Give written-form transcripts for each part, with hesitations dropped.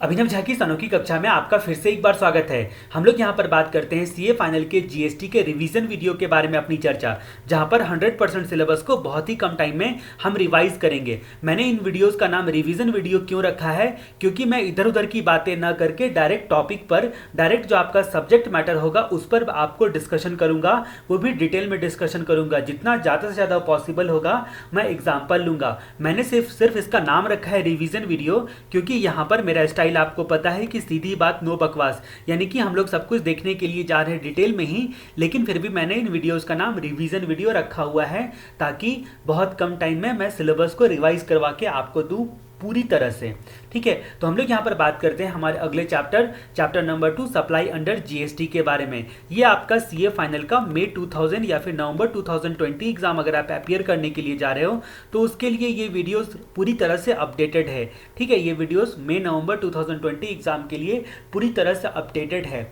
अभिनव झा की अनोखी कक्षा में आपका फिर से एक बार स्वागत है। हम लोग यहाँ पर बात करते हैं सीए फाइनल के जीएसटी के रिवीजन वीडियो के बारे में अपनी चर्चा, जहाँ पर 100% सिलेबस को बहुत ही कम टाइम में हम रिवाइज करेंगे। मैंने इन वीडियोस का नाम रिवीजन वीडियो क्यों रखा है, क्योंकि मैं इधर उधर की बातें ना करके डायरेक्ट टॉपिक पर, डायरेक्ट जो आपका सब्जेक्ट मैटर होगा उस पर आपको डिस्कशन करूंगा, वो भी डिटेल में डिस्कशन करूंगा। जितना ज़्यादा से ज़्यादा पॉसिबल होगा मैं एग्जाम्पल लूंगा। मैंने सिर्फ इसका नाम रखा है रिवीजन वीडियो, क्योंकि यहाँ पर मेरा स्टाइल आपको पता है कि सीधी बात नो बकवास, यानी कि हम लोग सब कुछ देखने के लिए जा रहे हैं डिटेल में ही, लेकिन फिर भी मैंने इन वीडियोस का नाम रिवीजन वीडियो रखा हुआ है ताकि बहुत कम टाइम में मैं सिलेबस को रिवाइज करवा के आपको दूं पूरी तरह से। ठीक है, तो हम लोग यहाँ पर बात करते हैं हमारे अगले chapter number 2 supply under GST के बारे में। ये आपका सीए फाइनल का मई 2000 या फिर नवंबर 2020 एग्जाम अगर आप अपियर करने के लिए जा रहे हो तो उसके लिए ये वीडियोस पूरी तरह से अपडेटेड है। ठीक है, ये वीडियोस मई नवंबर 2020 एग्जाम के लिए पूरी तरह से अपडेटेड है।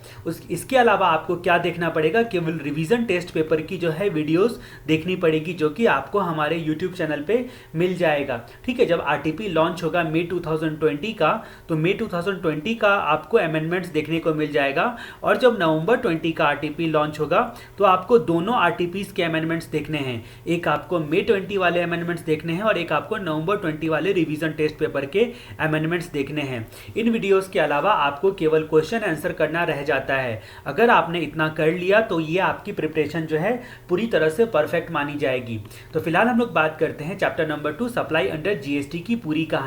इसके अलावा आपको क्या देखना पड़ेगा, केवल रिवीजन टेस्ट पेपर की जो है वीडियोस देखनी पड़ेगी, जो कि आपको हमारे यूट्यूब चैनल पे मिल जाएगा। ठीक है, जब आरटीपी लॉन्च होगा मई 2020 का, तो मई 2020 का आपको अमेंडमेंट्स देखने को मिल जाएगा, और जब नवंबर 20 का आरटीपी लॉन्च होगा तो आपको दोनों आरटीपीज के अमेंडमेंट्स देखने हैं। एक आपको मई 20 वाले अमेंडमेंट्स देखने हैं और एक आपको नवंबर 20 वाले रिवीजन टेस्ट पेपर के अमेंडमेंट्स देखने हैं। इन वीडियोस के अलावा आपको केवल क्वेश्चन आंसर करना रह जाता है। अगर आपने इतना कर लिया तो ये आपकी प्रिपरेशन जो है पूरी तरह से परफेक्ट मानी जाएगी। तो फिलहाल हम लोग बात करते हैं chapter number 2 supply under GST की पूरी कहानी।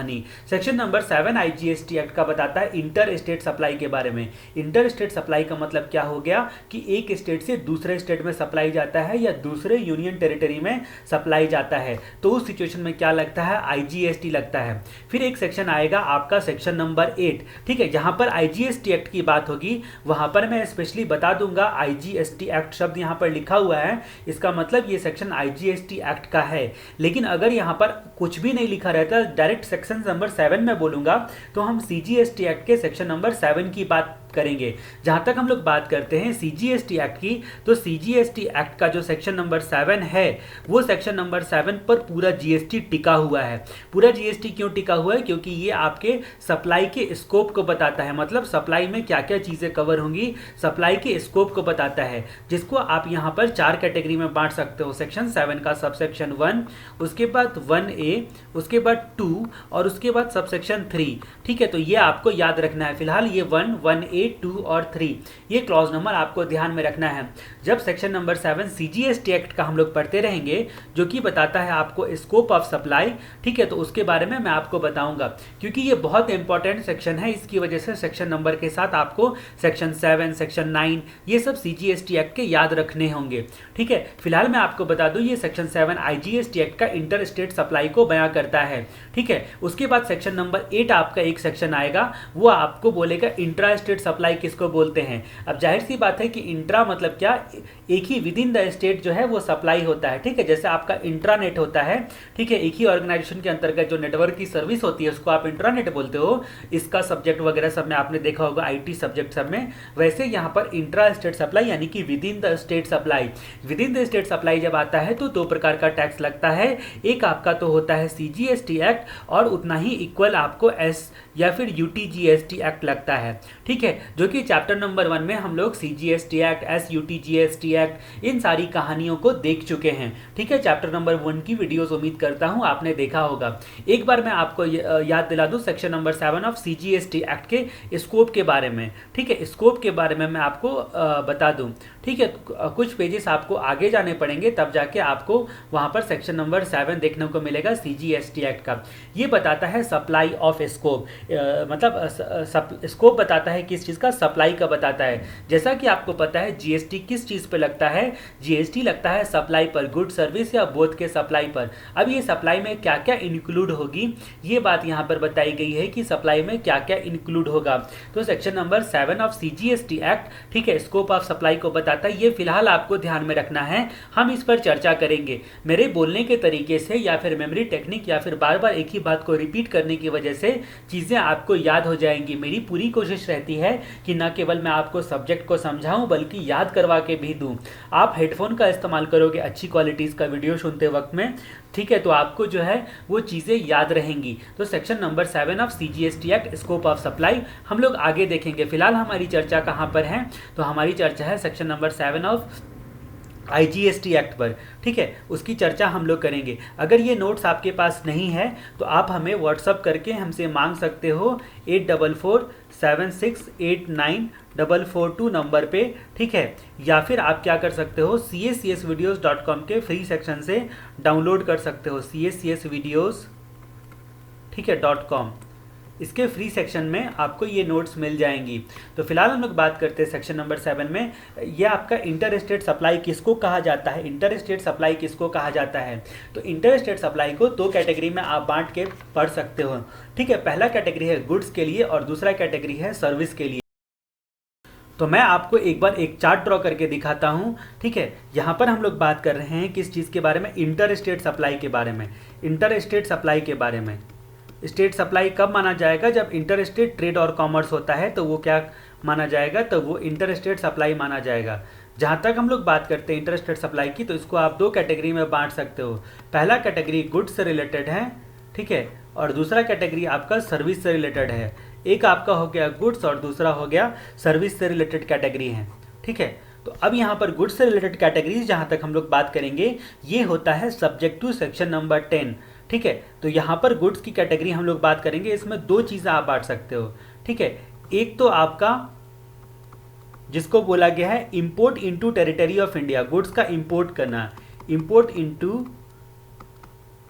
सेक्शन नंबर 7 आईजीएसटी एक्ट का बताता है इंटर स्टेट सप्लाई के बारे में। इंटर स्टेट सप्लाई का मतलब क्या हो गया कि एक स्टेट से दूसरे स्टेट में सप्लाई जाता है या दूसरे यूनियन टेरिटरी में सप्लाई जाता है, तो उस सिचुएशन में क्या लगता है, आईजीएसटी लगता है। फिर एक सेक्शन आएगा आपका सेक्शन नंबर 8। ठीक है, जहां पर आईजीएसटी एक्ट की बात होगी वहां पर मैं स्पेशली बता दूंगा आईजीएसटी एक्ट शब्द यहां पर लिखा हुआ है, इसका मतलब ये सेक्शन आईजीएसटी एक्ट का है। लेकिन अगर यहां पर कुछ भी नहीं लिखा रहता, डायरेक्ट सेक्शन नंबर 7 में बोलूंगा, तो हम सीजीएसटी एक्ट के सेक्शन नंबर 7 की बात करेंगे। जहां तक हम लोग बात करते हैं सीजीएसटी एक्ट की, तो सीजीएसटी एक्ट का जो सेक्शन नंबर 7 है, वो सेक्शन नंबर 7 पर पूरा जीएसटी टिका हुआ है। पूरा जीएसटी क्यों टिका हुआ है, क्योंकि ये आपके सप्लाई के स्कोप को बताता है, मतलब सप्लाई में क्या क्या चीजें कवर होंगी, सप्लाई के स्कोप को बताता है, जिसको आप यहां पर 4 कैटेगरी में बांट सकते हो। सेक्शन 7 का सबसेक्शन 1, उसके बाद 1A, उसके बाद 2 और उसके बाद सबसेक्शन 3। ठीक है, तो ये आपको याद रखना है। फिलहाल ये 1, 1A, 2 और 3 ये क्लॉज नंबर आपको ध्यान में रखना है। जब सेक्शन नंबर 7 सीजीएसटी एक्ट का हम लोग पढ़ते रहेंगे, जो कि बताता है आपको स्कोप ऑफ सप्लाई, ठीक है, तो उसके बारे में मैं आपको बताऊंगा, क्योंकि ये बहुत इंपॉर्टेंट सेक्शन है। इसकी वजह से सेक्शन नंबर के साथ आपको सेक्शन 7, सेक्शन 9 ये सब सीजीएसटी एक्ट के याद रखने होंगे। ठीक है, फिलहाल मैं आपको बता दूं ये सेक्शन 7 आईजीएसटी एक्ट का इंटर स्टेट सप्लाई को बयां करता है। ठीक है, उसके बाद सेक्शन नंबर 8 आपका एक सेक्शन आएगा, वो आपको बोलेगा इंट्रा स्टेट सप्लाई किसको बोलते हैं। अब जाहिर सी बात है कि इंट्रा मतलब क्या, एक ही विद इन द स्टेट जो है वो सप्लाई होता है। ठीक है, जैसे आपका इंट्रानेट होता है, ठीक है, एक ही ऑर्गेनाइजेशन के अंतर्गत जो नेटवर्क की सर्विस होती है उसको आप इंट्रानेट बोलते हो। इसका सब्जेक्ट वगैरह सब में आपने देखा होगा आईटी सब्जेक्ट सब में। वैसे यहाँ पर इंट्रा स्टेट सप्लाई यानी कि with in the state supply, with in the state supply जब आता है तो 2 प्रकार का टैक्स लगता है। एक आपका तो होता है सीजीएसटी एक्ट, और उतना ही इक्वल आपको एस या फिर यूटीजीएसटी एक्ट लगता है। ठीक है, जो कि चैप्टर नंबर 1 में हम लोग सीजीएसटी एक्ट, एसयूटीजीएसटी एक्ट, इन सारी कहानियों को देख चुके हैं। ठीक है, चैप्टर नंबर 1 की वीडियोस उम्मीद करता हूं आपने देखा होगा। एक बार मैं आपको याद दिला दूं section number 7 of CGST act के स्कोप के बारे में। ठीक है, स्कोप के बारे में मैं आपको बता दूं। ठीक है, कुछ पेजेस आपको आगे जाने पड़ेंगे, तब जाके आपको वहां पर सेक्शन नंबर 7 देखने को मिलेगा सीजीएसटी एक्ट का। ये बताता है सप्लाई ऑफ स्कोप, मतलब स्कोप बताता है किस चीज़ का, सप्लाई का बताता है। जैसा कि आपको पता है जीएसटी किस चीज़ पे लगता है, जीएसटी लगता है सप्लाई पर, गुड सर्विस या बोथ के सप्लाई पर। अब ये सप्लाई में क्या क्या इंक्लूड होगी, ये बात यहाँ पर बताई गई है कि सप्लाई में क्या क्या इंक्लूड होगा। तो section number 7 of CGST act, ठीक है, स्कोप ऑफ सप्लाई को बताता है। ये फिलहाल आपको ध्यान में रखना है, हम इस पर चर्चा करेंगे। मेरे बोलने के तरीके से या फिर मेमोरी टेक्निक या फिर बार बार एक ही बात को रिपीट करने की वजह से चीज़ें आपको याद हो जाएंगी। मेरी पूरी कोशिश रहती है कि न केवल मैं आपको सब्जेक्ट को समझाऊं बल्कि याद करवा के भी दूं। आप हेडफोन का इस्तेमाल करोगे अच्छी क्वालिटीज़ का वीडियो सुनते वक्त में, ठीक है, तो आपको जो है वो चीज़ें याद रहेंगी। तो section number 7 of CGST act, scope of supply, हम लोग आगे देखेंगे। फिलहाल हमारी चर्चा कहाँ पर है, तो हमारी चर्चा है section number 7 of IGST act पर, ठीक है, उसकी चर्चा हम लोग करेंगे। अगर ये नोट्स आपके पास नहीं है तो आप हमें व्हाट्सअप करके हमसे मांग सकते हो 8447689442 नंबर पे, ठीक है, या फिर आप क्या कर सकते हो CSCSvideos.com के फ्री सेक्शन से डाउनलोड कर सकते हो, CSCSvideos, ठीक है .com, इसके फ्री सेक्शन में आपको ये नोट्स मिल जाएंगी। तो फिलहाल हम लोग बात करते हैं सेक्शन नंबर 7 में, ये आपका इंटर स्टेट सप्लाई किसको कहा जाता है, इंटर स्टेट सप्लाई किसको कहा जाता है। तो इंटर स्टेट सप्लाई को दो कैटेगरी में आप बांट के पढ़ सकते हो, ठीक है। पहला कैटेगरी है गुड्स के लिए और दूसरा कैटेगरी है सर्विस के लिए। तो मैं आपको एक बार एक चार्ट ड्रॉ करके दिखाता हूँ, ठीक है। यहाँ पर हम लोग बात कर रहे हैं किस चीज़ के बारे में, इंटर स्टेट सप्लाई के बारे में। इंटर स्टेट सप्लाई के बारे में, स्टेट सप्लाई कब माना जाएगा, जब इंटर स्टेट ट्रेड और कॉमर्स होता है तो वो क्या माना जाएगा, तो वो इंटर स्टेट सप्लाई माना जाएगा। जहाँ तक हम लोग बात करते हैं इंटर स्टेट सप्लाई की, तो इसको आप दो कैटेगरी में बांट सकते हो। पहला कैटेगरी गुड्स से रिलेटेड है, ठीक है, और दूसरा कैटेगरी आपका सर्विस से रिलेटेड है। एक आपका हो गया गुड्स और दूसरा हो गया सर्विस से रिलेटेड कैटेगरी है, ठीक है। तो अब यहाँ पर गुड्स से रिलेटेड कैटेगरीज जहाँ तक हम लोग बात करेंगे, ये होता है सब्जेक्ट टू सेक्शन नंबर 10, ठीक है। तो यहाँ पर गुड्स की कैटेगरी हम लोग बात करेंगे, इसमें दो चीज़ें आप बांट सकते हो, ठीक है। एक तो आपका जिसको बोला गया है import into territory of India, goods का इंपोर्ट करना, import into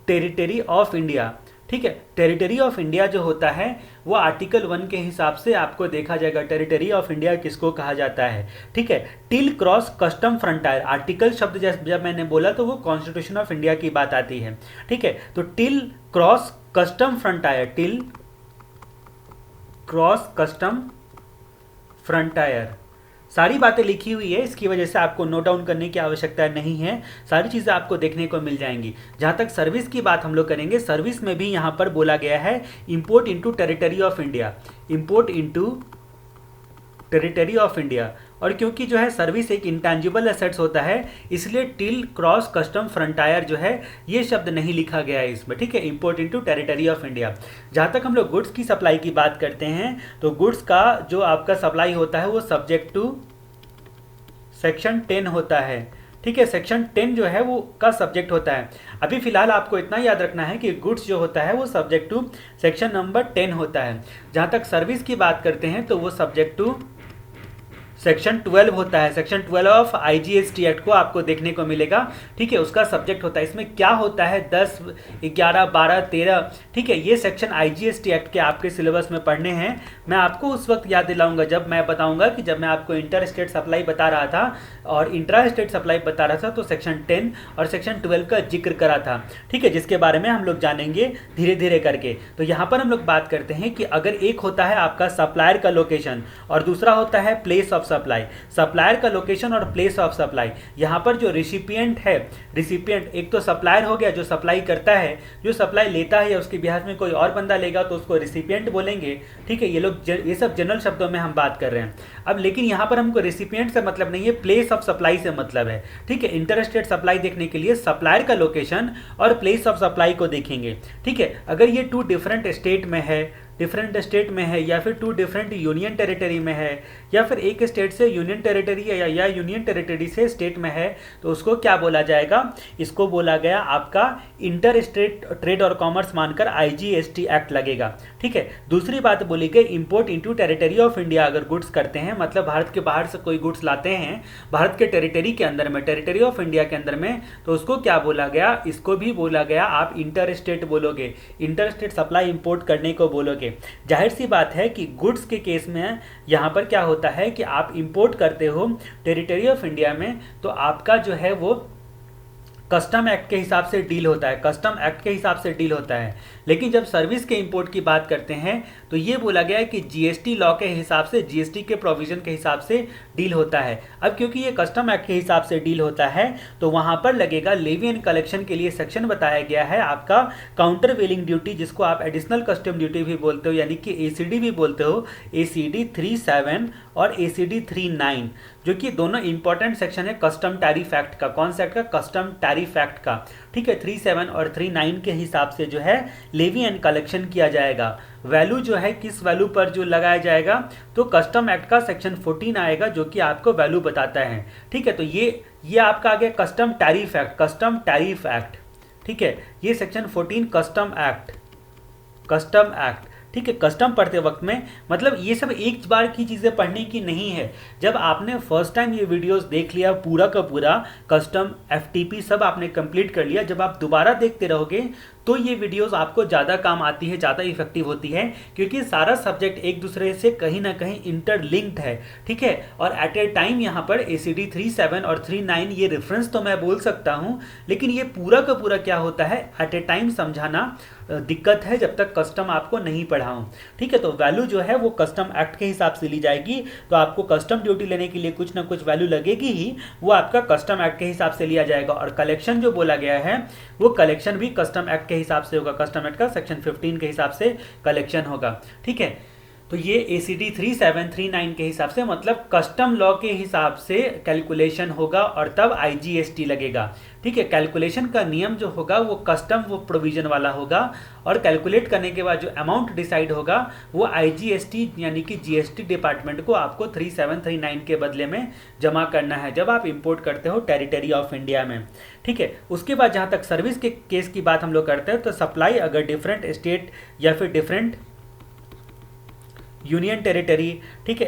territory of India, ठीक है। टेरिटरी ऑफ इंडिया जो होता है वो आर्टिकल 1 के हिसाब से आपको देखा जाएगा टेरिटरी ऑफ इंडिया किसको कहा जाता है, ठीक है। Till cross custom frontier, article शब्द जब मैंने बोला तो वो कॉन्स्टिट्यूशन ऑफ इंडिया की बात आती है, ठीक है। तो till cross custom frontier, till cross custom frontier, सारी बातें लिखी हुई है, इसकी वजह से आपको नोट डाउन करने की आवश्यकता नहीं है, सारी चीज़ें आपको देखने को मिल जाएंगी। जहाँ तक सर्विस की बात हम लोग करेंगे, सर्विस में भी यहाँ पर बोला गया है import into territory of India, import into territory of India. और क्योंकि जो है सर्विस एक इंटेंजिबल एसेट्स होता है, इसलिए टिल क्रॉस कस्टम फ्रंटायर जो है ये शब्द नहीं लिखा गया है इसमें, ठीक है, import into territory of India. जहाँ तक हम लोग गुड्स की सप्लाई की बात करते हैं, तो गुड्स का जो आपका सप्लाई होता है वो सब्जेक्ट टू सेक्शन 10 होता है, ठीक है। सेक्शन 10 जो है वो का सब्जेक्ट होता है। अभी फिलहाल आपको इतना याद रखना है कि गुड्स जो होता है वो सब्जेक्ट टू सेक्शन नंबर 10 होता है। जहाँ तक सर्विस की बात करते हैं तो वो सब्जेक्ट टू सेक्शन 12 होता है। सेक्शन 12 ऑफ IGST एक्ट को आपको देखने को मिलेगा, ठीक है, उसका सब्जेक्ट होता है। इसमें क्या होता है 10, 11, 12, 13, ठीक है, ये सेक्शन IGST एक्ट के आपके सिलेबस में पढ़ने हैं। मैं आपको उस वक्त याद दिलाऊंगा जब मैं बताऊंगा कि जब मैं आपको इंटर स्टेट सप्लाई बता रहा था और इंट्रा स्टेट सप्लाई बता रहा था तो सेक्शन 10 और सेक्शन 12 का जिक्र करा था, ठीक है, जिसके बारे में हम लोग जानेंगे धीरे धीरे करके। तो यहाँ पर हम लोग बात करते हैं कि अगर एक होता है आपका सप्लायर का लोकेशन और दूसरा होता है प्लेस ऑफ सप्लाई, सप्लायर का लोकेशन और प्लेस ऑफ सप्लाई। यहाँ पर जो रिसिपिएंट है, रिसिपिएंट एक तो सप्लायर हो गया जो सप्लाई करता है, जो सप्लाई लेता है या उसके बिहाफ में कोई और बंदा लेगा तो उसको रिसिपिएंट बोलेंगे, ठीक है। ये सब जनरल शब्दों में हम बात कर रहे हैं। अब लेकिन यहाँ पर हमको रिसिपिएंट से मतलब नहीं है, प्लेस ऑफ सप्लाई से मतलब है, ठीक है। इंटर स्टेट सप्लाई देखने के लिए सप्लायर का लोकेशन और प्लेस ऑफ सप्लाई को देखेंगे, ठीक है। अगर ये टू डिफरेंट स्टेट में है, डिफरेंट स्टेट में है, या फिर टू डिफरेंट यूनियन टेरिटरी में है, या फिर एक स्टेट से यूनियन टेरिटरी या यूनियन टेरिटरी से स्टेट में है, तो उसको क्या बोला जाएगा, इसको बोला गया आपका इंटर स्टेट ट्रेड और कॉमर्स मानकर IGST एक्ट लगेगा, ठीक है। दूसरी बात बोली गई import into territory of India, अगर गुड्स करते हैं मतलब भारत के बाहर से कोई गुड्स लाते हैं भारत के टेरिटरी के अंदर में, टेरिटरी ऑफ इंडिया के अंदर में, तो उसको क्या बोला गया, इसको भी बोला गया आप इंटर स्टेट बोलोगे, इंटर स्टेट सप्लाई इंपोर्ट करने को बोलोगे। जाहिर सी बात है कि गुड्स के केस में यहाँ पर क्या होता है कि आप इंपोर्ट करते हो टेरिटरी ऑफ इंडिया में, तो आपका जो है वो कस्टम एक्ट के हिसाब से डील होता है, कस्टम एक्ट के हिसाब से डील होता है। लेकिन जब सर्विस के इंपोर्ट की बात करते हैं तो ये बोला गया है कि जीएसटी लॉ के हिसाब से, जीएसटी के प्रोविजन के हिसाब से डील होता है। अब क्योंकि ये कस्टम एक्ट के हिसाब से डील होता है तो वहाँ पर लगेगा लेवी एंड कलेक्शन के लिए सेक्शन बताया गया है आपका काउंटर वेलिंग ड्यूटी, जिसको आप एडिशनल कस्टम ड्यूटी भी बोलते हो, यानी कि एसीडी भी बोलते हो, एसीडी 37 और एसीडी 39, जो कि दोनों इंपॉर्टेंट सेक्शन है कस्टम टैरिफ एक्ट का। कौन सा एक्ट का? कस्टम टैरिफ एक्ट का। ठीक है, 37 और 39 के हिसाब से जो है लेवी एंड कलेक्शन किया जाएगा। वैल्यू जो है किस वैल्यू पर जो लगाया जाएगा, तो कस्टम एक्ट का सेक्शन 14 आएगा जो कि आपको वैल्यू बताता है। ठीक है, तो ये आपका आ गया custom tariff act, custom tariff act. ठीक है, ये section 14 custom act, custom act. ठीक है, कस्टम पढ़ते वक्त में मतलब ये सब एक बार की चीज़ें पढ़ने की नहीं है। जब आपने फर्स्ट टाइम ये वीडियोस देख लिया पूरा का पूरा, कस्टम एफटीपी सब आपने कंप्लीट कर लिया, जब आप दोबारा देखते रहोगे तो ये वीडियोस आपको ज़्यादा काम आती है, ज़्यादा इफेक्टिव होती है, क्योंकि सारा सब्जेक्ट एक दूसरे से कहीं ना कहीं इंटरलिंक्ड है। ठीक है, और एट ए टाइम यहाँ पर एसीडी 37 और 39 ये रेफरेंस तो मैं बोल सकता हूँ, लेकिन ये पूरा का पूरा क्या होता है एट ए टाइम समझाना दिक्कत है जब तक कस्टम आपको नहीं पढ़ाऊं। ठीक है, तो वैल्यू जो है वो कस्टम एक्ट के हिसाब से ली जाएगी, तो आपको कस्टम ड्यूटी लेने के लिए कुछ ना कुछ वैल्यू लगेगी ही, वो आपका कस्टम एक्ट के हिसाब से लिया जाएगा। और कलेक्शन जो बोला गया है वो कलेक्शन भी कस्टम एक्ट के हिसाब से होगा, कस्टम एक्ट का सेक्शन 15 के हिसाब से कलेक्शन होगा। ठीक है, तो ये एसीडी 3739 के हिसाब से मतलब कस्टम लॉ के हिसाब से कैलकुलेशन होगा और तब आईजीएसटी लगेगा। ठीक है, कैलकुलेशन का नियम जो होगा वो कस्टम वो प्रोविजन वाला होगा, और कैलकुलेट करने के बाद जो अमाउंट डिसाइड होगा वो आईजीएसटी यानी कि जीएसटी डिपार्टमेंट को आपको 3739 के बदले में जमा करना है जब आप इंपोर्ट करते हो टेरिटरी ऑफ इंडिया में। ठीक है, उसके बाद जहाँ तक सर्विस के केस की बात हम लोग करते हैं तो सप्लाई अगर डिफरेंट स्टेट या फिर डिफरेंट यूनियन टेरिटरी, ठीक है,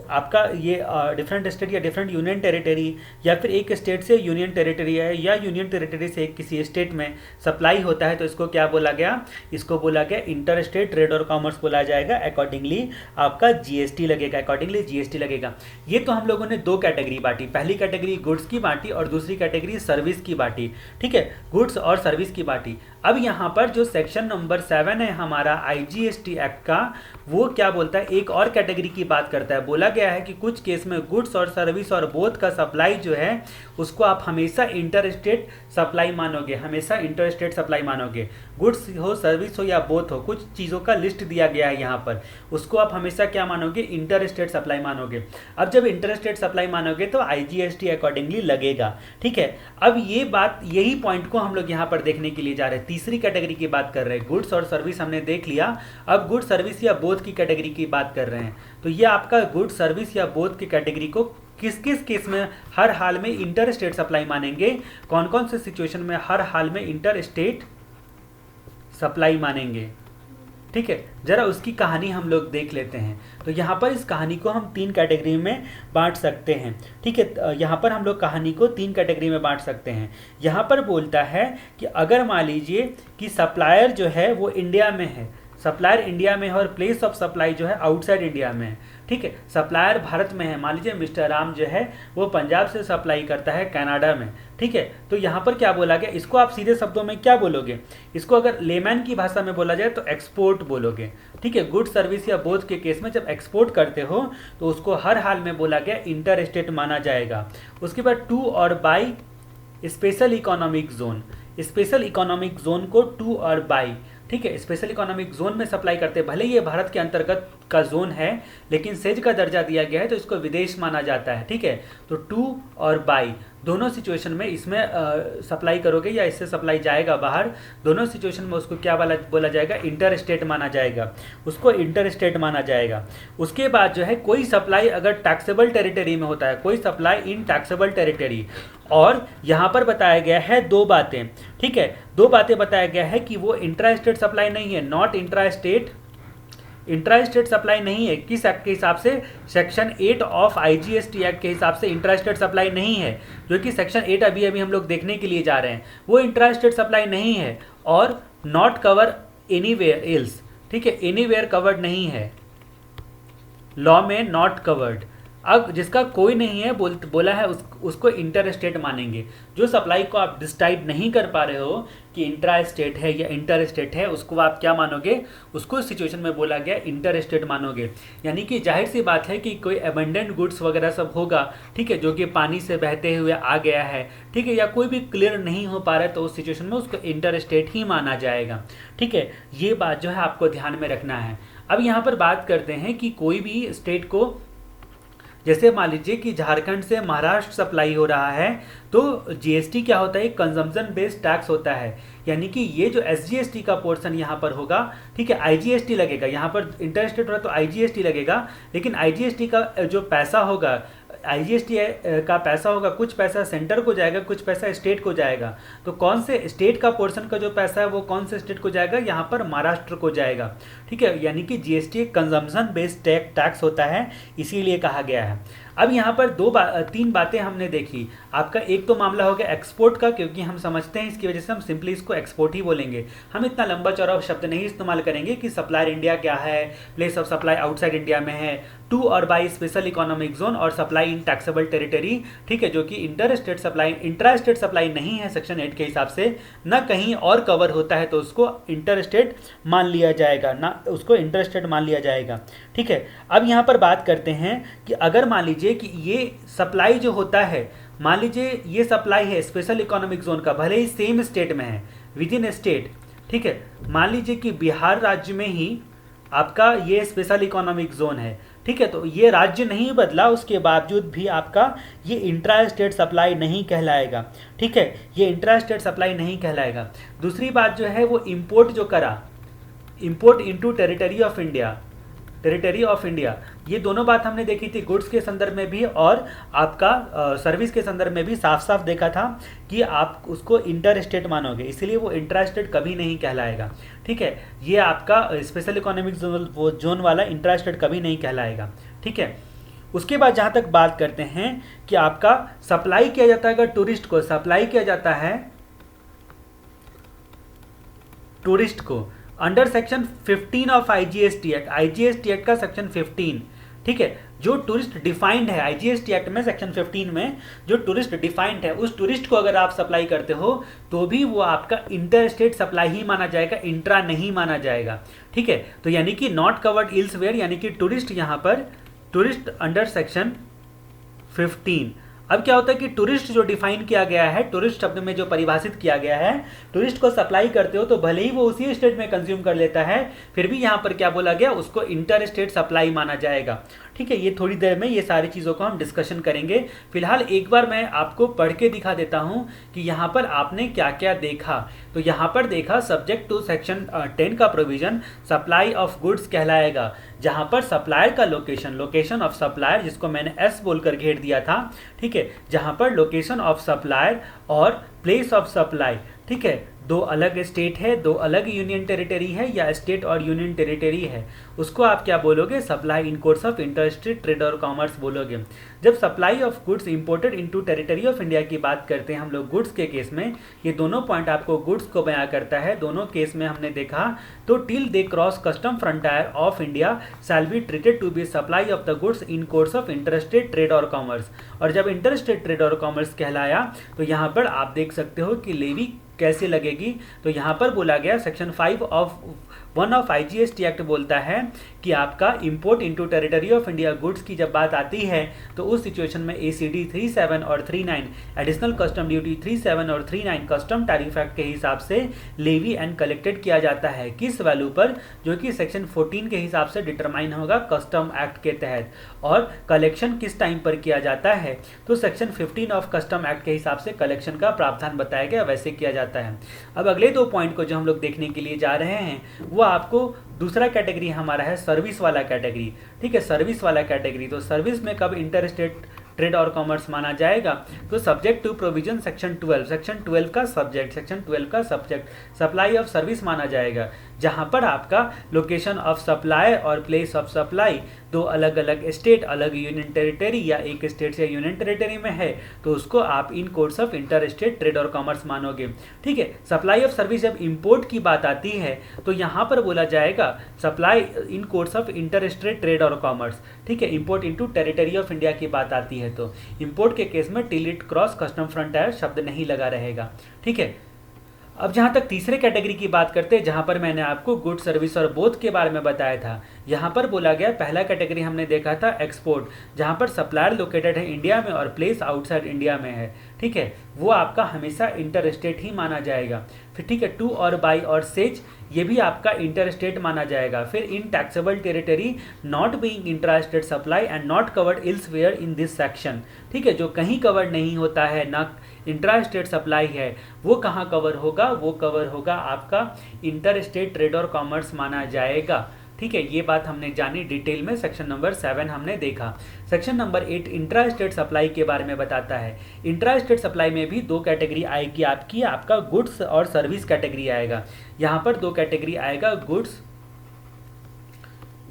आपका ये डिफरेंट स्टेट या डिफरेंट यूनियन टेरिटरी या फिर एक स्टेट से यूनियन टेरिटरी है या यूनियन टेरिटरी से किसी स्टेट में सप्लाई होता है तो इसको क्या बोला गया, इसको बोला गया इंटर स्टेट ट्रेड और कॉमर्स बोला जाएगा। अकॉर्डिंगली आपका जीएसटी लगेगा, अकॉर्डिंगली जीएसटी लगेगा। ये तो हम लोगों ने दो कैटेगरी बांटी, पहली कैटेगरी गुड्स की बांटी और दूसरी कैटेगरी सर्विस की बांटी। ठीक है, गुड्स और सर्विस की बांटी। अब यहाँ पर जो सेक्शन नंबर 7 है हमारा आईजीएसटी एक्ट का, वो क्या बोलता है, एक और कैटेगरी की बात करता है। बोला गया है कि कुछ केस में गुड्स और सर्विस और बोथ का सप्लाई जो है उसको आप हमेशा इंटर स्टेट सप्लाई मानोगे, हमेशा इंटर स्टेट सप्लाई मानोगे। गुड्स हो, सर्विस हो या बोथ हो, कुछ चीज़ों का लिस्ट दिया गया है यहाँ पर, उसको आप हमेशा क्या मानोगे, इंटर स्टेट सप्लाई मानोगे। अब जब इंटर स्टेट सप्लाई मानोगे तो आईजीएसटी अकॉर्डिंगली लगेगा। ठीक है, अब ये बात, यही पॉइंट को हम लोग यहाँ पर देखने के लिए जा रहे हैं। तीसरी कैटेगरी की बात कर रहे हैं, गुड्स और सर्विस हमने देख लिया, अब गुड्स सर्विस या बोथ की कैटेगरी की बात कर रहे हैं। तो ये आपका गुड्स सर्विस या बोथ की कैटेगरी को किस किस केस में हर हाल में इंटर स्टेट सप्लाई मानेंगे, कौन कौन से सिचुएशन में हर हाल में इंटर स्टेट सप्लाई मानेंगे। ठीक है, जरा उसकी कहानी हम लोग देख लेते हैं। तो यहाँ पर इस कहानी को हम 3 कैटेगरी में बांट सकते हैं। ठीक है, यहाँ पर हम लोग कहानी को 3 कैटेगरी में बांट सकते हैं। यहाँ पर बोलता है कि अगर मान लीजिए कि सप्लायर जो है वो इंडिया में है, सप्लायर इंडिया में है और प्लेस ऑफ सप्लाई जो है आउटसाइड इंडिया में है। ठीक है, सप्लायर भारत में है, मान लीजिए मिस्टर राम जो है वो पंजाब से सप्लाई करता है कनाडा में। ठीक है, तो यहाँ पर क्या बोला गया, इसको आप सीधे शब्दों में क्या बोलोगे, इसको अगर लेमैन की भाषा में बोला जाए तो एक्सपोर्ट बोलोगे। ठीक है, गुड सर्विस या बोथ के केस में जब एक्सपोर्ट करते हो तो उसको हर हाल में बोला गया इंटर स्टेट माना जाएगा। उसके बाद टू और by special economic zone, special economic zone को टू और बाई, ठीक है, स्पेशल इकोनॉमिक जोन में सप्लाई करते हैं। भले ये भारत के अंतर्गत का जोन है लेकिन सेज का दर्जा दिया गया है तो इसको विदेश माना जाता है। ठीक है, तो टू और बाई दोनों सिचुएशन में इसमें सप्लाई करोगे या इससे सप्लाई जाएगा बाहर, दोनों सिचुएशन में उसको क्या बोला जाएगा, इंटर स्टेट माना जाएगा, उसको इंटर स्टेट माना जाएगा। उसके बाद जो है कोई सप्लाई अगर टैक्सेबल टेरिटरी में होता है, कोई सप्लाई इन टैक्सेबल टेरिटरी, और यहाँ पर बताया गया है 2 बातें। ठीक है, 2 बातें बताया गया है कि वो इंट्रा स्टेट सप्लाई नहीं है, नॉट इंट्रा स्टेट सप्लाई नहीं है। किस एक्ट के हिसाब से, सेक्शन 8 ऑफ आईजीएसटी एक्ट के हिसाब से इंट्रा स्टेट सप्लाई नहीं है, जो कि सेक्शन 8 अभी हम लोग देखने के लिए जा रहे हैं, वो इंट्रा स्टेट सप्लाई नहीं है। और नॉट कवर एनीवेयर एल्स, ठीक है, एनीवेयर कवर्ड नहीं है, लॉ में नॉट कवर्ड, अब जिसका कोई नहीं है बोला है उसको इंटर स्टेट मानेंगे। जो सप्लाई को आप डिसाइड नहीं कर पा रहे हो कि इंट्रा स्टेट है या इंटर स्टेट है, उसको आप क्या मानोगे, उसको इस सिचुएशन में बोला गया इंटर स्टेट मानोगे। यानी कि जाहिर सी बात है कि कोई अबंडेंट गुड्स वगैरह सब होगा, ठीक है, जो कि पानी से बहते हुए आ गया है, ठीक है, या कोई भी क्लियर नहीं हो पा रहा है, तो उस सिचुएशन में उसको इंटर स्टेट ही माना जाएगा। ठीक है, ये बात जो है आपको ध्यान में रखना है। अब यहाँ पर बात करते हैं कि कोई भी स्टेट को, जैसे मान लीजिए कि झारखंड से महाराष्ट्र सप्लाई हो रहा है, तो जीएसटी क्या होता है, कंजम्पशन बेस्ड टैक्स होता है। यानी कि ये जो एसजीएसटी का पोर्शन यहाँ पर होगा, ठीक है, आईजीएसटी लगेगा, यहाँ पर इंटर स्टेट हो रहा है तो आईजीएसटी लगेगा, लेकिन आईजीएसटी का जो पैसा होगा, आईजीएसटी का पैसा होगा, कुछ पैसा सेंटर को जाएगा, कुछ पैसा स्टेट को जाएगा। तो कौन से स्टेट का पोर्शन का जो पैसा है वो कौन से स्टेट को जाएगा, यहाँ पर महाराष्ट्र को जाएगा। ठीक है, यानी कि जीएसटी कंजम्पशन बेस्ड टैक्स होता है, इसीलिए कहा गया है। अब यहाँ पर तीन बातें हमने देखी। आपका एक तो मामला हो गया एक्सपोर्ट का, क्योंकि हम समझते हैं इसकी वजह से हम सिंपली इसको एक्सपोर्ट ही बोलेंगे, हम इतना लंबा चौड़ा शब्द नहीं इस्तेमाल करेंगे कि सप्लायर इंडिया क्या है, place of supply outside India में है, टू और बाई स्पेशल इकोनॉमिक जोन और सप्लाई इन टैक्सेबल टेरिटरी। ठीक है, जो कि inter state supply, intra state supply नहीं है सेक्शन 8 के हिसाब से, ना कहीं और कवर होता है, तो उसको इंटर स्टेट मान लिया जाएगा, ना उसको इंटर स्टेट मान लिया जाएगा। ठीक है, अब यहाँ पर बात करते हैं कि अगर मान लीजिए कि ये सप्लाई जो होता है, मान लीजिए ये सप्लाई है स्पेशल इकोनॉमिक जोन का, भले ही सेम स्टेट में है, विद इन स्टेट, ठीक है, मान लीजिए कि बिहार राज्य में ही आपका ये स्पेशल इकोनॉमिक जोन है, ठीक है, तो ये राज्य नहीं बदला, उसके बावजूद भी आपका ये इंट्रा स्टेट सप्लाई नहीं कहलाएगा। ठीक है, ये इंट्रा स्टेट सप्लाई नहीं कहलाएगा। दूसरी बात जो है वो इंपोर्ट जो करा, import into territory of India, territory of India, ये दोनों बात हमने देखी थी गुड्स के संदर्भ में भी और आपका सर्विस के संदर्भ में भी साफ साफ देखा था कि आप उसको इंटर स्टेट मानोगे, इसीलिए वो इंट्रा स्टेट कभी नहीं कहलाएगा। ठीक है, ये आपका स्पेशल इकोनॉमिक जोन वाला इंट्रा स्टेट कभी नहीं कहलाएगा। ठीक है, उसके बाद जहाँ तक बात करते हैं कि आपका सप्लाई किया जाता है, अगर टूरिस्ट को सप्लाई किया जाता है, टूरिस्ट को under section 15 of IGST act, IGST act का सेक्शन 15, ठीक है, जो टूरिस्ट डिफाइंड है आईजीएसटी एक्ट में सेक्शन 15 में, जो टूरिस्ट डिफाइंड है, उस टूरिस्ट को अगर आप सप्लाई करते हो तो भी वो आपका इंटर स्टेट सप्लाई ही माना जाएगा, इंट्रा नहीं माना जाएगा। ठीक है, तो यानी कि नॉट कवर्ड इल्सवेयर, यानी कि टूरिस्ट यहाँ पर टूरिस्ट अंडर सेक्शन 15। अब क्या होता है कि टूरिस्ट जो डिफाइन किया गया है, टूरिस्ट शब्द में जो परिभाषित किया गया है, टूरिस्ट को सप्लाई करते हो तो भले ही वो उसी स्टेट में कंज्यूम कर लेता है, फिर भी यहाँ पर क्या बोला गया, उसको इंटर स्टेट सप्लाई माना जाएगा। ठीक है, ये थोड़ी देर में ये सारी चीज़ों को हम डिस्कशन करेंगे। फिलहाल एक बार मैं आपको पढ़ के दिखा देता हूँ कि यहाँ पर आपने क्या क्या देखा। तो यहाँ पर देखा सब्जेक्ट टू सेक्शन 10 का प्रोविजन सप्लाई ऑफ गुड्स कहलाएगा, जहाँ पर सप्लायर का लोकेशन, लोकेशन ऑफ सप्लायर, जिसको मैंने एस बोलकर घेर दिया था, ठीक है, जहाँ पर लोकेशन ऑफ सप्लायर और प्लेस ऑफ सप्लाई, ठीक है, दो अलग स्टेट है, दो अलग यूनियन टेरिटरी है या स्टेट और यूनियन टेरिटरी है, उसको आप क्या बोलोगे, supply in course of interstate trade और कॉमर्स बोलोगे। जब supply of goods imported into territory of India की बात करते हैं हम लोग गुड्स के केस में, ये दोनों पॉइंट आपको गुड्स को बयां करता है। दोनों केस में हमने देखा तो till they cross custom frontier of India shall be treated to be supply of the goods in course of interstate trade और कॉमर्स। और जब इंटरस्टेट ट्रेड और कॉमर्स कहलाया तो यहाँ पर आप देख सकते हो कि लेवी कैसे लगेगी। तो यहाँ पर बोला गया section 5 of 1 of IGST act बोलता है कि आपका import into territory of India goods की जब बात आती है तो उस सिचुएशन में एसीडी 37 और 39 एडिशनल कस्टम ड्यूटी 37 और 39 कस्टम टैरिफ एक्ट के हिसाब से लेवी एंड कलेक्टेड किया जाता है। किस वैल्यू पर, जो कि सेक्शन 14 के हिसाब से डिटरमाइन होगा कस्टम एक्ट के तहत। और कलेक्शन किस टाइम पर किया जाता है, तो सेक्शन 15 ऑफ कस्टम एक्ट के हिसाब से कलेक्शन का प्रावधान बताया गया, वैसे किया जाता है। अब अगले दो पॉइंट को जो हम लोग देखने के लिए जा रहे हैं वो आपको दूसरा कैटेगरी हमारा है सर्विस वाला कैटेगरी। ठीक है, सर्विस वाला कैटेगरी, तो सर्विस में कब इंटर स्टेट ट्रेड और कॉमर्स माना जाएगा, तो subject to provision section 12, section 12 का सब्जेक्ट, सेक्शन 12 का सब्जेक्ट सप्लाई ऑफ सर्विस माना जाएगा, जहां पर आपका लोकेशन ऑफ सप्लाई और प्लेस ऑफ सप्लाई दो अलग अलग स्टेट, अलग यूनियन टेरिटरी या एक स्टेट से यूनियन टेरिटरी में है तो उसको आप in course of inter state trade और कॉमर्स मानोगे। ठीक है, सप्लाई ऑफ सर्विस जब इंपोर्ट की बात आती है तो यहाँ पर बोला जाएगा supply in course of inter state trade और कॉमर्स। ठीक है, import into territory of India की बात आती है तो इंपोर्ट के केस में till it cross custom frontier शब्द नहीं लगा रहेगा। ठीक है, अब जहाँ तक तीसरे कैटेगरी की बात करते हैं, जहाँ पर मैंने आपको गुड सर्विस और बोथ के बारे में बताया था, यहाँ पर बोला गया पहला कैटेगरी हमने देखा था एक्सपोर्ट, जहाँ पर सप्लायर लोकेटेड है इंडिया में और प्लेस आउटसाइड इंडिया में है। ठीक है, वो आपका हमेशा इंटर स्टेट ही माना जाएगा। फिर ठीक है, टू और बाई और सेज, ये भी आपका इंटर स्टेट माना जाएगा। फिर in taxable territory not being intra state supply and not covered elsewhere in this section. ठीक है, जो कहीं कवर नहीं होता है, ना इंट्रा स्टेट सप्लाई है, वो कहाँ कवर होगा, वो कवर होगा आपका इंटर स्टेट ट्रेड और कॉमर्स माना जाएगा। ठीक है, ये बात हमने जानी डिटेल में, सेक्शन नंबर 7 हमने देखा। Section number 8 intra state supply के बारे में बताता है। इंट्रा स्टेट सप्लाई में भी दो कैटेगरी आएगी आपकी, आपका गुड्स और सर्विस कैटेगरी आएगा। यहाँ पर दो कैटेगरी आएगा गुड्स,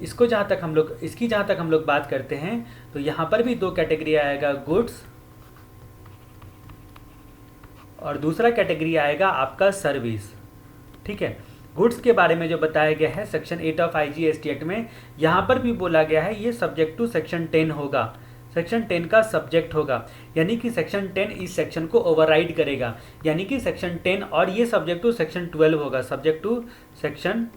इसकी जहाँ तक हम लोग बात करते हैं तो यहाँ पर भी दो कैटेगरी आएगा गुड्स और दूसरा कैटेगरी आएगा आपका सर्विस। ठीक है, गुड्स के बारे में जो बताया गया है सेक्शन 8 ऑफ IGST एक्ट में, यहाँ पर भी बोला गया है ये सब्जेक्ट टू सेक्शन 10 होगा, सेक्शन 10 का सब्जेक्ट होगा, यानी कि सेक्शन 10 इस सेक्शन को ओवरराइड करेगा, यानी कि सेक्शन 10 और ये सब्जेक्ट टू सेक्शन 12 होगा, सब्जेक्ट टू सेक्शन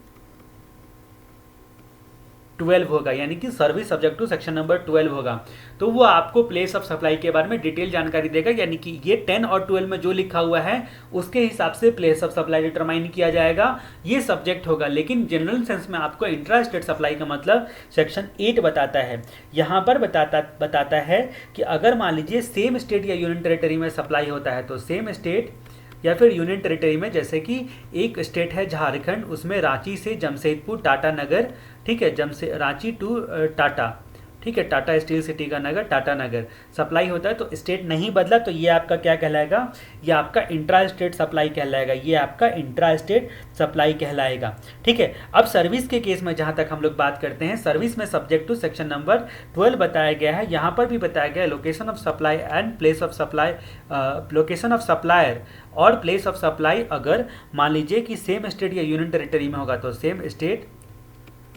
12 होगा, यानी कि service subject to section number 12 होगा। तो वो आपको प्लेस ऑफ सप्लाई के बारे में डिटेल जानकारी देगा, यानी कि ये 10 और 12 में जो लिखा हुआ है उसके हिसाब से प्लेस ऑफ सप्लाई डिटरमाइन किया जाएगा, ये सब्जेक्ट होगा। लेकिन जनरल सेंस में आपको इंट्रा स्टेट सप्लाई का मतलब सेक्शन 8 बताता है। यहाँ पर बताता है कि अगर मान लीजिए सेम स्टेट या यूनियन टेरिटरी में सप्लाई होता है तो सेम स्टेट या फिर यूनियन टेरिटरी में, जैसे कि एक स्टेट है झारखंड, उसमें रांची से जमशेदपुर टाटा नगर, ठीक है, रांची टू टाटा, ठीक है, टाटा स्टील सिटी का नगर टाटा नगर सप्लाई होता है तो स्टेट नहीं बदला तो ये आपका क्या कहलाएगा, ये आपका इंट्रा स्टेट सप्लाई कहलाएगा, ये आपका इंट्रा स्टेट सप्लाई कहलाएगा। ठीक है, अब सर्विस के केस में जहाँ तक हम लोग बात करते हैं, सर्विस में सब्जेक्ट टू सेक्शन नंबर 12 बताया गया है। यहाँ पर भी बताया गया है location of supply and place of supply, location of supplier और प्लेस ऑफ सप्लाई अगर मान लीजिए कि सेम स्टेट या यूनियन टेरिटरी में होगा तो सेम स्टेट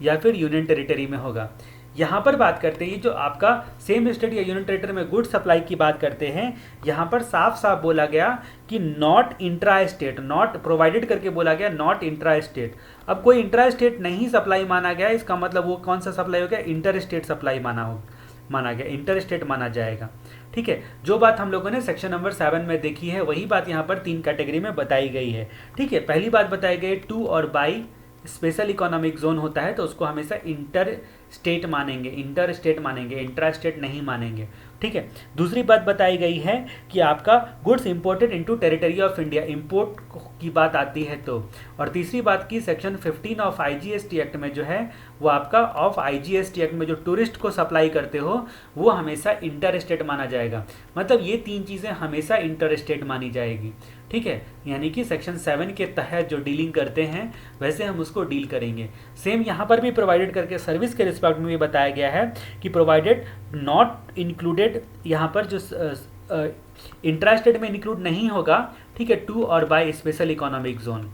या फिर यूनियन टेरिटरी में होगा। यहाँ पर बात करते हैं जो आपका सेम स्टेट या यूनियन टेरिटरी में गुड सप्लाई की बात करते हैं, यहाँ पर साफ साफ बोला गया कि not intra state, not provided करके बोला गया, नॉट इंट्रा स्टेट। अब कोई इंट्रा स्टेट नहीं सप्लाई माना गया, इसका मतलब वो कौन सा सप्लाई हो गया, इंटर स्टेट सप्लाई माना गया, इंटर स्टेट माना जाएगा। ठीक है, जो बात हम लोगों ने सेक्शन नंबर 7 में देखी है वही बात यहाँ पर 3 कैटेगरी में बताई गई है। ठीक है, पहली बात बताई गई टू और बाई स्पेशल इकोनॉमिक जोन होता है तो उसको हमेशा इंटर स्टेट मानेंगे, इंटर स्टेट मानेंगे, इंट्रा स्टेट नहीं मानेंगे। ठीक है, दूसरी बात बताई गई है कि आपका goods imported into territory of India, import की बात आती है तो, और तीसरी बात की सेक्शन 15 ऑफ IGST एक्ट में जो है वो आपका ऑफ IGST एक्ट में जो टूरिस्ट को सप्लाई करते हो वो हमेशा इंटर स्टेट माना जाएगा। मतलब ये 3 चीज़ें हमेशा इंटर स्टेट मानी जाएगी। ठीक है, यानी कि सेक्शन 7 के तहत जो डीलिंग करते हैं वैसे हम उसको डील करेंगे। सेम यहाँ पर भी प्रोवाइडेड करके सर्विस के रिस्पेक्ट में भी बताया गया है कि प्रोवाइडेड नॉट इंक्लूडेड, यहाँ पर जो इंट्रा स्टेट में इंक्लूड नहीं होगा। ठीक है, टू और by special economic zone,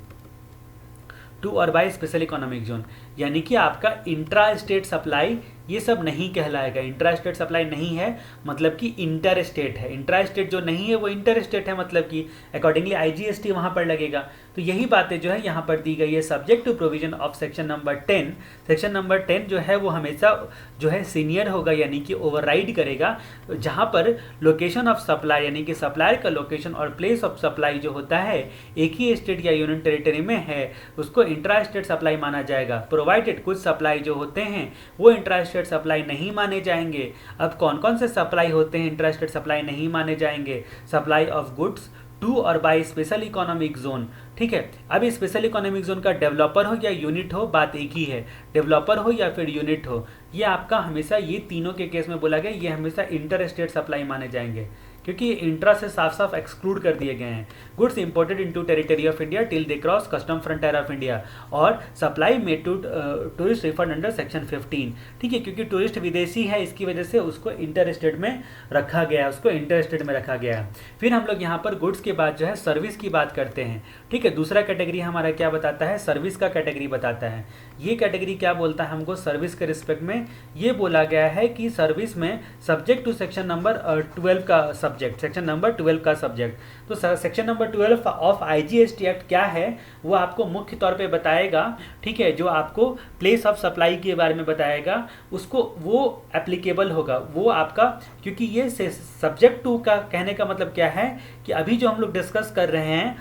to और बाय स्पेशल इकोनॉमिक जोन, यानी कि आपका इंट्रा स्टेट सप्लाई ये सब नहीं कहलाएगा। इंट्रा स्टेट सप्लाई नहीं है मतलब कि इंटर स्टेट है, इंट्रा स्टेट जो नहीं है वो इंटर स्टेट है, मतलब कि अकॉर्डिंगली IGST वहाँ पर लगेगा। तो यही बातें जो है यहाँ पर दी गई है subject to provision of section number 10। Section number 10 जो है वो हमेशा जो है सीनियर होगा, यानी कि ओवरराइड करेगा, जहाँ पर लोकेशन ऑफ सप्लाई यानी कि सप्लायर का लोकेशन और प्लेस ऑफ सप्लाई जो होता है एक ही स्टेट या यूनियन टेरिटरी में है उसको इंट्रा स्टेट सप्लाई माना जाएगा। प्रोवाइडेड कुछ सप्लाई जो होते हैं वो इंट्रा स्टेट सप्लाई नहीं माने जाएंगे। अब कौन कौन से सप्लाई होते हैं इंट्रा स्टेट सप्लाई नहीं माने जाएंगे, सप्लाई ऑफ गुड्स टू और बाय स्पेशल इकोनॉमिक जोन। ठीक है, अब स्पेशल इकोनॉमिक जोन का डेवलपर हो या यूनिट हो बात एक ही है, डेवलपर हो या फिर यूनिट हो, ये आपका हमेशा ये तीनों के केस में बोला गया ये हमेशा इंटर स्टेट सप्लाई माने जाएंगे। क्योंकि इंट्रा से साफ साफ एक्सक्लूड कर दिए गए हैं। Goods imported into territory of India till they cross custom frontier of India और supply made to tourist refund under section 15। ठीक है, क्योंकि टूरिस्ट विदेशी है इसकी वजह से उसको इंटर स्टेट में रखा गया है, उसको इंटर स्टेट में रखा गया है। फिर हम लोग यहाँ पर गुड्स के बाद जो है सर्विस की बात करते हैं। ठीक है, दूसरा कैटेगरी हमारा क्या बताता है, सर्विस का कैटेगरी बताता है। ये कैटेगरी क्या बोलता है हमको सर्विस के रिस्पेक्ट में, ये बोला गया है कि सर्विस में सब्जेक्ट टू सेक्शन नंबर 12 का सब्जेक्ट, सेक्शन नंबर 12 का सब्जेक्ट। तो section number 12 of IGST act क्या है वो आपको मुख्य तौर पे बताएगा। ठीक है, जो आपको प्लेस ऑफ सप्लाई के बारे में बताएगा उसको वो एप्लीकेबल होगा वो आपका, क्योंकि ये सब्जेक्ट टू का कहने का मतलब क्या है कि अभी जो हम लोग डिस्कस कर रहे हैं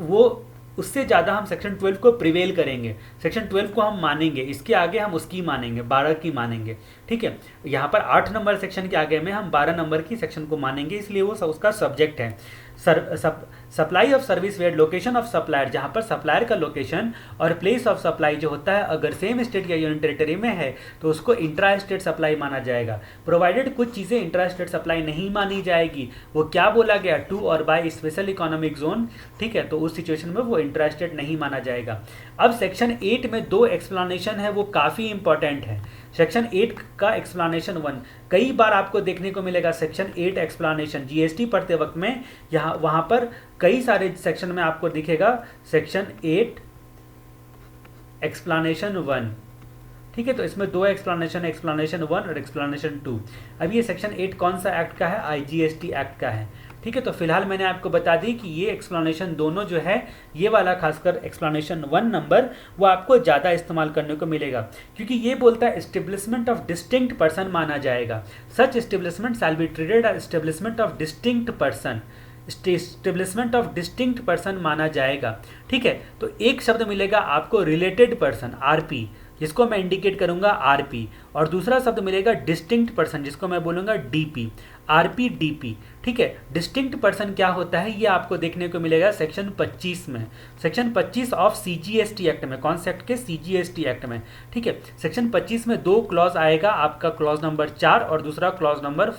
वो उससे ज़्यादा हम सेक्शन 12 को प्रिवेल करेंगे, सेक्शन 12 को हम मानेंगे, इसके आगे हम उसकी मानेंगे, 12 की मानेंगे। ठीक है, यहाँ पर 8 नंबर सेक्शन के आगे में हम 12 नंबर की सेक्शन को मानेंगे, इसलिए वो उसका सब्जेक्ट है। Supply of service where location of supplier, जहाँ पर सप्लायर का लोकेशन और प्लेस ऑफ सप्लाई जो होता है अगर सेम स्टेट या यूनियन टेरिटरी में है तो उसको इंट्रा स्टेट सप्लाई माना जाएगा। प्रोवाइडेड कुछ चीज़ें इंट्रा स्टेट सप्लाई नहीं मानी जाएगी, वो क्या बोला गया, टू और बाय स्पेशल इकोनॉमिक जोन। ठीक है, तो उस सिचुएशन में वो इंट्रा स्टेट नहीं माना जाएगा। अब सेक्शन 8 में 2 एक्सप्लेनेशन है, वो काफ़ी इंपॉर्टेंट है। सेक्शन 8 का एक्सप्लेनेशन 1 कई बार आपको देखने को मिलेगा। सेक्शन 8 एक्सप्लेनेशन जीएसटी पढ़ते वक्त में यहाँ वहाँ पर कई सारे सेक्शन में आपको दिखेगा सेक्शन 8 एक्सप्लेनेशन 1। ठीक है, तो इसमें 2 एक्सप्लेनेशन है, एक्सप्लेनेशन 1 और एक्सप्लेनेशन 2। अब ये सेक्शन 8 कौन सा एक्ट का है, आईजीएसटी एक्ट का है। ठीक है, तो फिलहाल मैंने आपको बता दी कि ये एक्सप्लेनेशन दोनों जो है, ये वाला खासकर एक्सप्लेनेशन 1 नंबर वो आपको ज़्यादा इस्तेमाल करने को मिलेगा, क्योंकि ये बोलता है एस्टेब्लिशमेंट ऑफ डिस्टिंक्ट पर्सन माना जाएगा। Such establishment shall be treated as establishment of distinct person, establishment of distinct person माना जाएगा। ठीक है, तो एक शब्द मिलेगा आपको रिलेटेड पर्सन, आरपी, जिसको मैं इंडिकेट करूंगा आरपी, और दूसरा शब्द मिलेगा डिस्टिंक्ट पर्सन जिसको मैं बोलूंगा डीपी, आरपी डीपी। ठीक है, डिस्टिंक्ट पर्सन क्या होता है ये आपको देखने को मिलेगा सेक्शन 25 में, सेक्शन 25 ऑफ सीजीएसटी एक्ट में। कौन से एक्ट के, सीजीएसटी एक्ट में। ठीक है, सेक्शन 25 में 2 क्लॉज आएगा आपका, क्लॉज नंबर 4 और दूसरा क्लॉज नंबर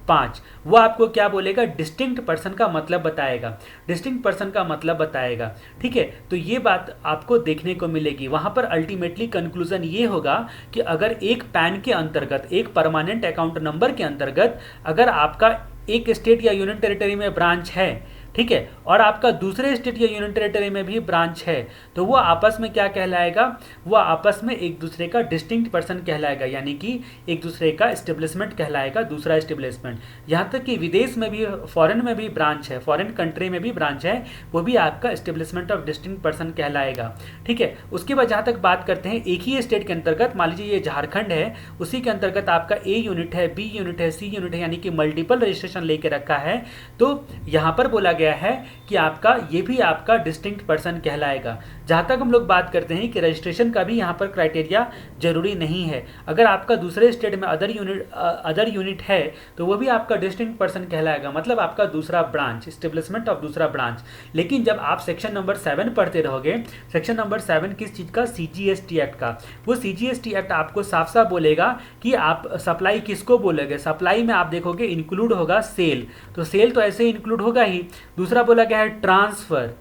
5। वो आपको क्या बोलेगा, डिस्टिंक्ट पर्सन का मतलब बताएगा, डिस्टिंक्ट पर्सन का मतलब बताएगा। ठीक है, तो ये बात आपको देखने को मिलेगी। वहां पर अल्टीमेटली कंक्लूजन ये होगा कि अगर एक पैन के अंतर्गत, एक परमानेंट अकाउंट नंबर के अंतर्गत अगर आपका एक स्टेट या यूनियन टेरिटरी में ब्रांच है, ठीक है, और आपका दूसरे स्टेट या यूनियन टेरिटरी में भी ब्रांच है, तो वो आपस में क्या कहलाएगा, वो आपस में एक दूसरे का डिस्टिंक्ट पर्सन कहलाएगा, यानी कि एक दूसरे का एस्टेब्लिशमेंट कहलाएगा, दूसरा एस्टेब्लिशमेंट। यहाँ तक कि विदेश में भी, फॉरेन में भी ब्रांच है, फॉरेन कंट्री में भी ब्रांच है, वो भी आपका एस्टेब्लिशमेंट ऑफ डिस्टिंक्ट पर्सन कहलाएगा। ठीक है, उसके बाद जहाँ तक बात करते हैं एक ही स्टेट के अंतर्गत, मान लीजिए ये झारखंड है, उसी के अंतर्गत आपका ए यूनिट है, बी यूनिट है, सी यूनिट है, यानी कि मल्टीपल रजिस्ट्रेशन लेके रखा है, तो यहाँ पर बोला गया है कि आपका ये भी आपका डिस्टिंक्ट पर्सन कहलाएगा। जहां तक हम लोग बात करते हैं कि रजिस्ट्रेशन का भी यहाँ पर क्राइटेरिया जरूरी नहीं है। अगर आपका दूसरे स्टेट में अदर यूनिट है तो वो भी आपका डिस्टिंक्ट पर्सन कहलाएगा, मतलब आपका दूसरा ब्रांच, एस्टेब्लिशमेंट ऑफ दूसरा ब्रांच। लेकिन जब आप सेक्शन नंबर 7 पढ़ते रहोगे, सेक्शन नंबर 7 किस चीज़ का, सीजीएसटी एक्ट का, वो सीजीएसटी एक्ट आपको साफ साफ बोलेगा कि आप सप्लाई किसको बोलोगे। सप्लाई में आप देखोगे इंक्लूड होगा सेल, तो सेल तो ऐसे ही इंक्लूड होगा ही। दूसरा बोला गया है ट्रांसफर,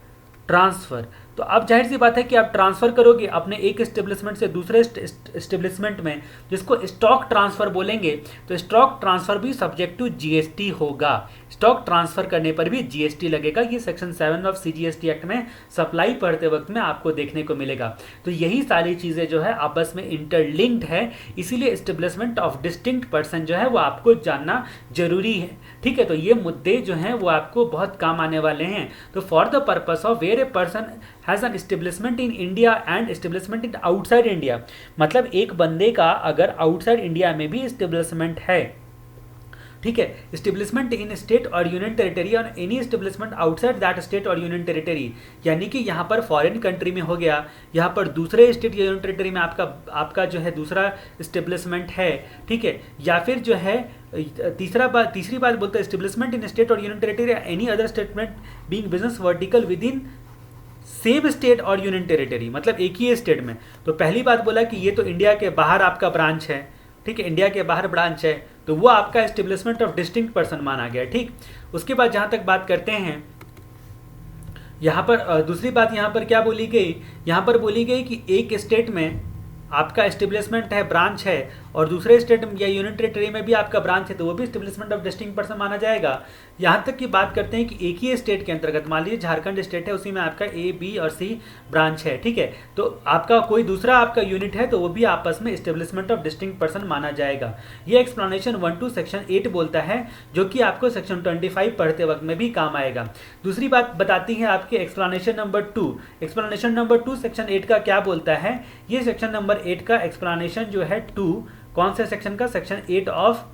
ट्रांसफर, तो अब जाहिर सी बात है कि आप ट्रांसफर करोगे अपने एक एस्टेब्लिशमेंट से दूसरे एस्टेब्लिशमेंट में, जिसको स्टॉक ट्रांसफर बोलेंगे, तो स्टॉक ट्रांसफर भी सब्जेक्ट टू जीएसटी होगा। स्टॉक ट्रांसफर करने पर भी जीएसटी लगेगा। ये सेक्शन 7 ऑफ सीजीएसटी एक्ट में सप्लाई पढ़ते वक्त में आपको देखने को मिलेगा। तो यही सारी चीज़ें जो है आपस में इंटरलिंक्ड है, इसीलिए एस्टेब्लिशमेंट ऑफ डिस्टिंक्ट पर्सन जो है वो आपको जानना जरूरी है। ठीक है, तो ये मुद्दे जो हैं वो आपको बहुत काम आने वाले हैं। तो for the purpose of where a person has an establishment in India and establishment in outside India, मतलब एक बंदे का अगर आउटसाइड इंडिया में भी एस्टेब्लिशमेंट है, ठीक है, एस्टेब्लिशमेंट इन स्टेट और यूनियन टेरिटरी और any establishment outside that state और यूनियन टेरिटरी, यानी कि यहाँ पर फॉरेन कंट्री में हो गया, यहाँ पर दूसरे स्टेट या यूनियन टेरिटरी में आपका जो है दूसरा एस्टेब्लिशमेंट है। ठीक है, या फिर जो है तीसरी बात बोलते हैं एस्टेब्लिशमेंट इन स्टेट और union territory any other statement being business vertical with in same state और यूनियन टेरिटरी, मतलब एक ही स्टेट में। तो पहली बात बोला कि ये तो इंडिया के बाहर आपका ब्रांच है, ठीक है, इंडिया के बाहर ब्रांच है, तो वो आपका एस्टेब्लिशमेंट ऑफ डिस्टिंक्ट पर्सन माना गया। ठीक, उसके बाद जहाँ तक बात करते हैं यहाँ पर दूसरी बात यहाँ पर क्या बोली गई, यहाँ पर बोली गई कि एक स्टेट में आपका एस्टेब्लिशमेंट है, ब्रांच है, और दूसरे स्टेट या यूनियन टेरिटरी में भी आपका ब्रांच है, तो वो भी एस्टेब्लिशमेंट ऑफ डिस्टिंक्ट पर्सन माना जाएगा। यहाँ तक की बात करते हैं कि एक ही स्टेट के अंतर्गत, मान लीजिए झारखंड स्टेट है, उसी में आपका ए, बी और सी ब्रांच है। ठीक है, तो आपका कोई दूसरा आपका यूनिट है तो वो भी आपस में एस्टेब्लिशमेंट ऑफ डिस्टिंक्ट पर्सन माना जाएगा। ये एक्सप्लेनेशन 1 to सेक्शन 8 बोलता है, जो कि आपको सेक्शन 25 पढ़ते वक्त में भी काम आएगा। दूसरी बात बताती है आपके explanation number 2। Explanation number 2 section 8 का क्या बोलता है, ये सेक्शन नंबर 8 का एक्सप्लेनेशन जो है 2, कौन से सेक्शन का, सेक्शन 8 ऑफ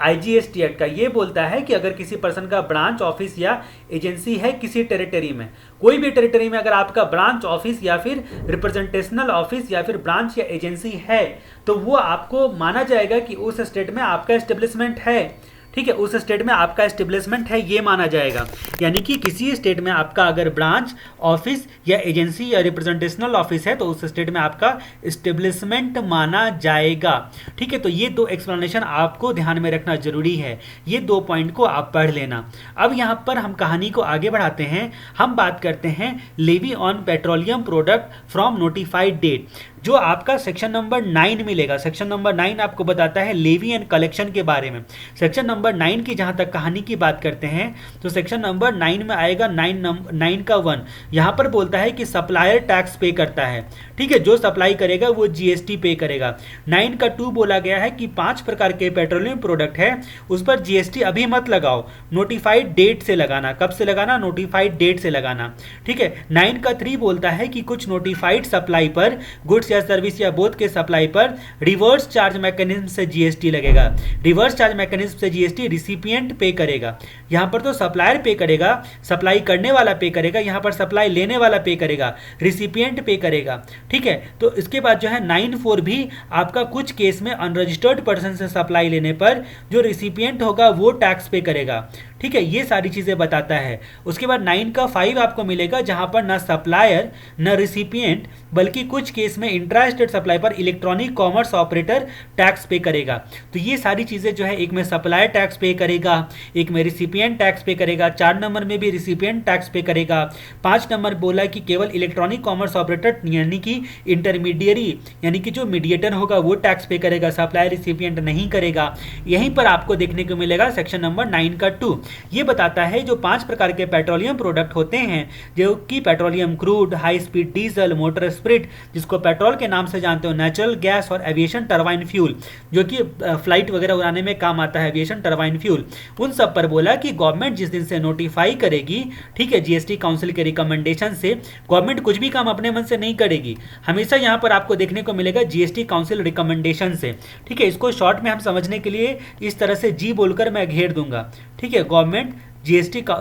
IGST एक्ट का, ये बोलता है कि अगर किसी पर्सन का ब्रांच ऑफिस या एजेंसी है किसी टेरिटरी में, कोई भी टेरिटरी में अगर आपका ब्रांच ऑफिस या फिर रिप्रेजेंटेशनल ऑफिस या फिर ब्रांच या एजेंसी है, तो वो आपको माना जाएगा कि उस स्टेट में आपका एस्टेब्लिशमेंट है। ठीक है, उस स्टेट में आपका एस्टेब्लिशमेंट है, ये माना जाएगा। यानी कि किसी स्टेट में आपका अगर ब्रांच ऑफिस या एजेंसी या रिप्रेजेंटेशनल ऑफिस है तो उस स्टेट में आपका एस्टेब्लिशमेंट माना जाएगा। ठीक है, तो ये दो एक्सप्लेनेशन आपको ध्यान में रखना जरूरी है, ये 2 पॉइंट को आप पढ़ लेना। अब यहाँ पर हम कहानी को आगे बढ़ाते हैं, हम बात करते हैं levy on petroleum product from notified date, जो आपका सेक्शन नंबर 9 मिलेगा। सेक्शन नंबर 9 आपको बताता है लेवी एंड कलेक्शन के बारे में। सेक्शन नंबर 9 की जहां तक कहानी की बात करते हैं तो सेक्शन नंबर 9 में आएगा 9 का 1, यहां पर बोलता है कि सप्लायर टैक्स पे करता है। ठीक है, जो सप्लाई करेगा वो GST पे करेगा। 9 का 2 बोला गया है कि 5 प्रकार के पेट्रोलियम प्रोडक्ट है उस पर GST अभी मत लगाओ, नोटिफाइड डेट से लगाना। कब से लगाना, नोटिफाइड डेट से लगाना। ठीक है, 9 का 3 बोलता है कि कुछ नोटिफाइड सप्लाई पर, गुड्स या सर्विस या बोथ के सप्लाई पर रिवर्स चार्ज मैकेनिज्म से GST लगेगा। रिवर्स चार्ज मैकेनिज्म से GST रिसिपिएंट पे करेगा। यहां पर तो सप्लायर पे करेगा, सप्लाई करने वाला पे करेगा, यहां पर सप्लाई लेने वाला पे करेगा, रिसिपिएंट पे करेगा। ठीक है, तो इसके बाद जो है 9(4) भी आपका कुछ केस में अनरजिस्टर्ड पर्सन से सप्लाई लेने पर जो रिसिपिएंट होगा वो टैक्स पे करेगा। ठीक है, ये सारी चीजें बताता है। उसके बाद 9 का 5 आपको मिलेगा, जहां पर ना सप्लायर न रिसिपिएंट बल्कि कुछ केस में इंट्रा स्टेट सप्लाई पर इलेक्ट्रॉनिक कॉमर्स ऑपरेटर टैक्स पे करेगा। तो ये सारी चीजें जो है, एक में सप्लायर टैक्स पे करेगा, एक में रिसिपिएंट टैक्स पे करेगा, 4 नंबर में भी रिसिपिएंट टैक्स पे करेगा, 5 नंबर बोला कि केवल इलेक्ट्रॉनिक कॉमर्स ऑपरेटर यानी कि इंटरमीडियरी यानी कि जो मीडिएटर होगा वो टैक्स पे करेगा, सप्लायर रिसिपिएंट नहीं करेगा। यहीं पर आपको देखने को मिलेगा सेक्शन नंबर 9 का 2। ये बताता है जो 5 प्रकार के पेट्रोलियम प्रोडक्ट होते हैं, जो कि petroleum crude, high speed diesel, motor spirit जिसको पेट्रोल के नाम से जानते हो, नेचुरल गैस और एविएशन टरबाइन फ्यूल जो कि फ्लाइट वगैरह उड़ाने में काम आता है, एविएशन टरबाइन फ्यूल, उन सब पर बोला कि गवर्नमेंट जिस दिन से नोटिफाई करेगी, ठीक है, GST काउंसिल के रिकमेंडेशन से, गवर्नमेंट कुछ भी काम अपने मन से नहीं करेगी, हमेशा यहां पर आपको देखने को मिलेगा GST काउंसिल रिकमेंडेशन से। ठीक है, इसको शॉर्ट में हम समझने के लिए इस तरह से जी बोलकर मैं घेर दूंगा। ठीक है, गवर्नमेंट GST का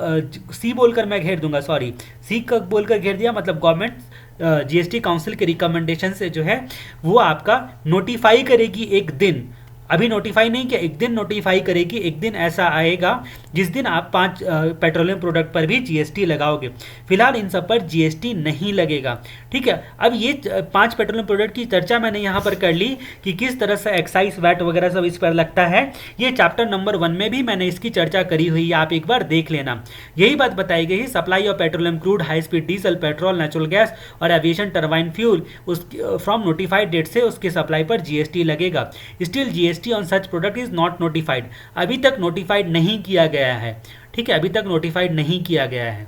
सी बोलकर मैं घेर दूंगा, सॉरी सी का बोलकर घेर दिया, मतलब गवर्नमेंट GST काउंसिल के रिकमेंडेशन से जो है वो आपका नोटिफाई करेगी एक दिन, अभी नोटिफाई नहीं किया, एक दिन नोटिफाई करेगी। एक दिन ऐसा आएगा जिस दिन आप 5 पेट्रोलियम प्रोडक्ट पर भी GST लगाओगे। फिलहाल इन सब पर GST नहीं लगेगा। ठीक है, अब ये 5 पेट्रोलियम प्रोडक्ट की चर्चा मैंने यहाँ पर कर ली कि किस तरह से एक्साइज वैट वगैरह सब इस पर लगता है। ये चैप्टर नंबर 1 में भी मैंने इसकी चर्चा करी हुई है, आप एक बार देख लेना। यही बात बताई गई है, supply of petroleum crude, high speed diesel, petrol, natural gas और aviation turbine fuel from notified date से उसके सप्लाई पर GST लगेगा। Still GST on such product is not notified, अभी तक नोटिफाइड नहीं किया गया है। ठीक है, अभी तक नोटिफाइड नहीं किया गया है।